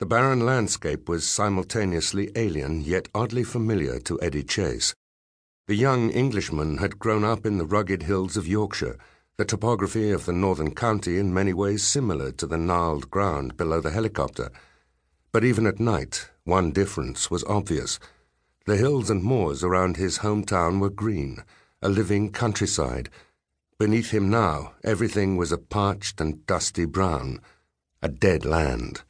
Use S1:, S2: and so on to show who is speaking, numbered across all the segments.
S1: The barren landscape was simultaneously alien yet oddly familiar to Eddie Chase. The young Englishman had grown up in the rugged hills of Yorkshire, the topography of the northern county in many ways similar to the gnarled ground below the helicopter. But even at night, one difference was obvious. The hills and moors around his hometown were green, a living countryside. Beneath him now, everything was a parched and dusty brown, a dead land.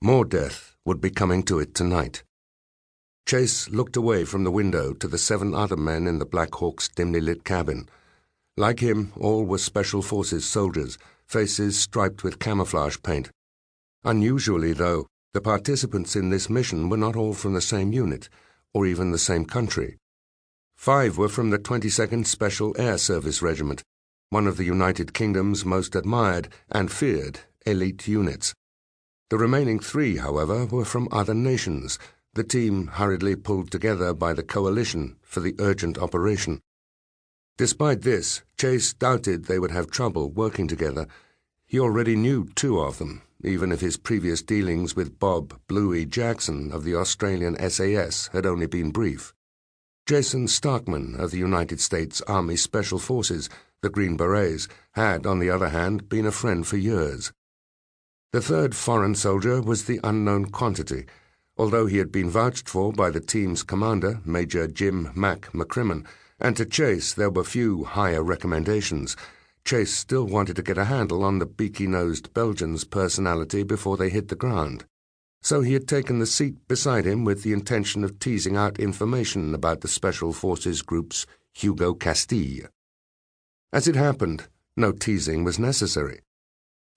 S1: More death would be coming to it tonight. Chase looked away from the window to the 7 other men in the Black Hawk's dimly lit cabin. Like him, all were Special Forces soldiers, faces striped with camouflage paint. Unusually, though, the participants in this mission were not all from the same unit, or even the same country. 5 were from the 22nd Special Air Service Regiment, one of the United Kingdom's most admired and feared elite units. The remaining 3, however, were from other nations, the team hurriedly pulled together by the coalition for the urgent operation. Despite this, Chase doubted they would have trouble working together. He already knew 2 of them, even if his previous dealings with Bob Bluey Jackson of the Australian SAS had only been brief. Jason Starkman of the United States Army Special Forces, the Green Berets, had, on the other hand, been a friend for years. The 3rd foreign soldier was the unknown quantity. Although he had been vouched for by the team's commander, Major Jim Mac McCrimmon, and to Chase there were few higher recommendations, Chase still wanted to get a handle on the beaky-nosed Belgian's personality before they hit the ground. So he had taken the seat beside him with the intention of teasing out information about the Special Forces Group's Hugo Castille. As it happened, no teasing was necessary.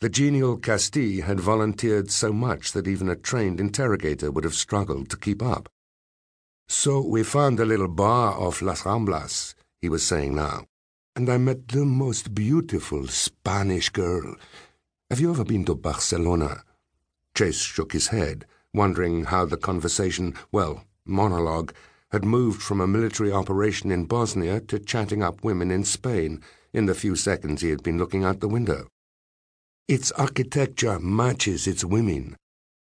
S1: The genial Castille had volunteered so much that even a trained interrogator would have struggled to keep up. "So we found a little bar off Las Ramblas," he was saying now, "and I met the most beautiful Spanish girl. Have you ever been to Barcelona?" Chase shook his head, wondering how the conversation, monologue, had moved from a military operation in Bosnia to chatting up women in Spain in the few seconds he had been looking out the window. Its architecture matches its women.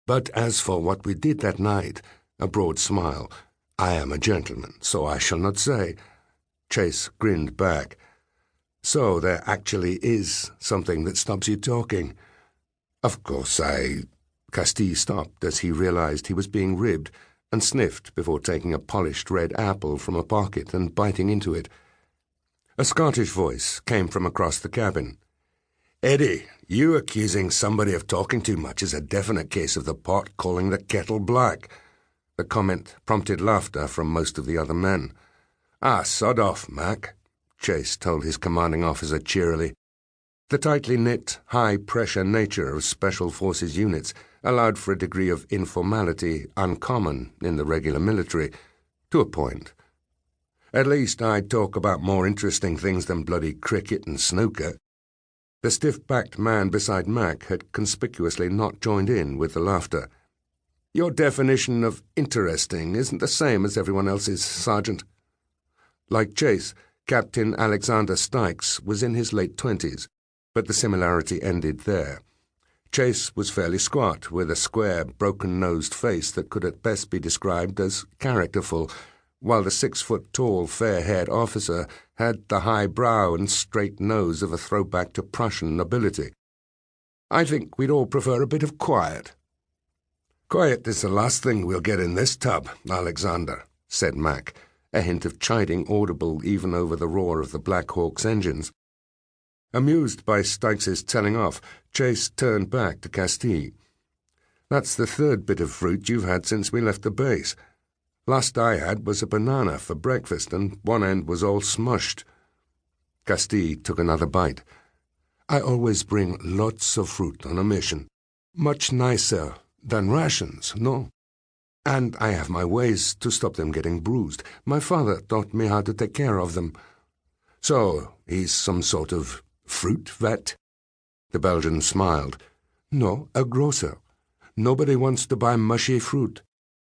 S1: But as for what we did that night, a broad smile, "I am a gentleman, so I shall not say." Chase grinned back. "So there actually is something that stops you talking." "Of course Castille stopped as he realized he was being ribbed and sniffed before taking a polished red apple from a pocket and biting into it. A Scottish voice came from across the cabin. "Eddie, you accusing somebody of talking too much is a definite case of the pot calling the kettle black." The comment prompted laughter from most of the other men. "Ah, sod off, Mac," Chase told his commanding officer cheerily. The tightly knit, high-pressure nature of Special Forces units allowed for a degree of informality uncommon in the regular military, to a point. "At least I talk about more interesting things than bloody cricket and snooker." The stiff-backed man beside Mac had conspicuously not joined in with the laughter. "Your definition of interesting isn't the same as everyone else's, Sergeant." Like Chase, Captain Alexander Stykes was in his late 20s, but the similarity ended there. Chase was fairly squat, with a square, broken-nosed face that could at best be described as characterful, while the 6-foot-tall, fair-haired officer had the high brow and straight nose of a throwback to Prussian nobility. "I think we'd all prefer a bit of quiet." "Quiet is the last thing we'll get in this tub, Alexander," said Mac, a hint of chiding audible even over the roar of the Black Hawk's engines. Amused by Stykes' telling off, Chase turned back to Castille. "That's the 3rd bit of fruit you've had since we left the base. Last I had was a banana for breakfast, and one end was all smushed." Castille took another bite. "I always bring lots of fruit on a mission. Much nicer than rations, no? And I have my ways to stop them getting bruised. My father taught me how to take care of them." "So he's some sort of fruit vet?" The Belgian smiled. "No, a grocer. Nobody wants to buy mushy fruit.